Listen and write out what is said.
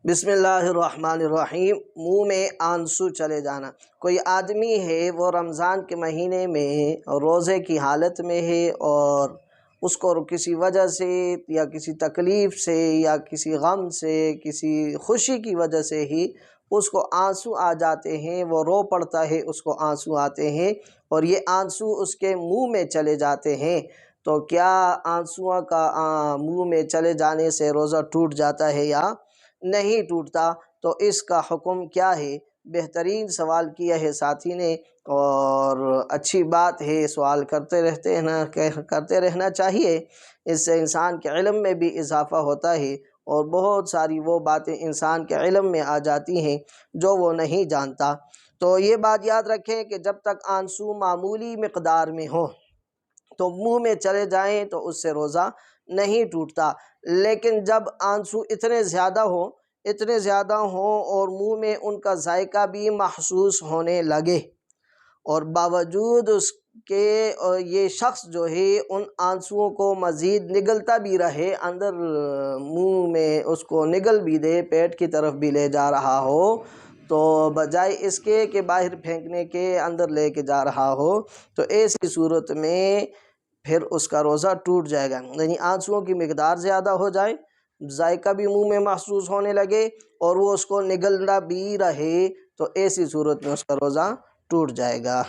بسم اللہ الرحمن الرحیم۔ منہ میں آنسو چلے جانا۔ کوئی آدمی ہے وہ رمضان کے مہینے میں روزے کی حالت میں ہے اور اس کو کسی وجہ سے یا کسی تکلیف سے یا کسی غم سے کسی خوشی کی وجہ سے ہی اس کو آنسو آ جاتے ہیں، وہ رو پڑتا ہے، اس کو آنسو آتے ہیں اور یہ آنسو اس کے منہ میں چلے جاتے ہیں۔ تو کیا آنسوؤں کا منہ میں چلے جانے سے روزہ ٹوٹ جاتا ہے یا نہیں ٹوٹتا؟ تو اس کا حکم کیا ہے؟ بہترین سوال کیا ہے ساتھی نے، اور اچھی بات ہے، سوال کرتے رہنا چاہیے۔ اس سے انسان کے علم میں بھی اضافہ ہوتا ہے اور بہت ساری وہ باتیں انسان کے علم میں آ جاتی ہیں جو وہ نہیں جانتا۔ تو یہ بات یاد رکھیں کہ جب تک آنسو معمولی مقدار میں ہو تو منہ میں چلے جائیں تو اس سے روزہ نہیں ٹوٹتا، لیکن جب آنسو اتنے زیادہ ہوں اور منہ میں ان کا ذائقہ بھی محسوس ہونے لگے اور باوجود اس کے یہ شخص جو ہے ان آنسوؤں کو مزید نگلتا بھی رہے، اندر منہ میں اس کو نگل بھی دے، پیٹ کی طرف بھی لے جا رہا ہو، تو بجائے اس کے کہ باہر پھینکنے کے اندر لے کے جا رہا ہو، تو ایسی صورت میں پھر اس کا روزہ ٹوٹ جائے گا۔ یعنی آنسوؤں کی مقدار زیادہ ہو جائے، ذائقہ بھی منہ میں محسوس ہونے لگے اور وہ اس کو نگلنا بھی رہے، تو ایسی صورت میں اس کا روزہ ٹوٹ جائے گا۔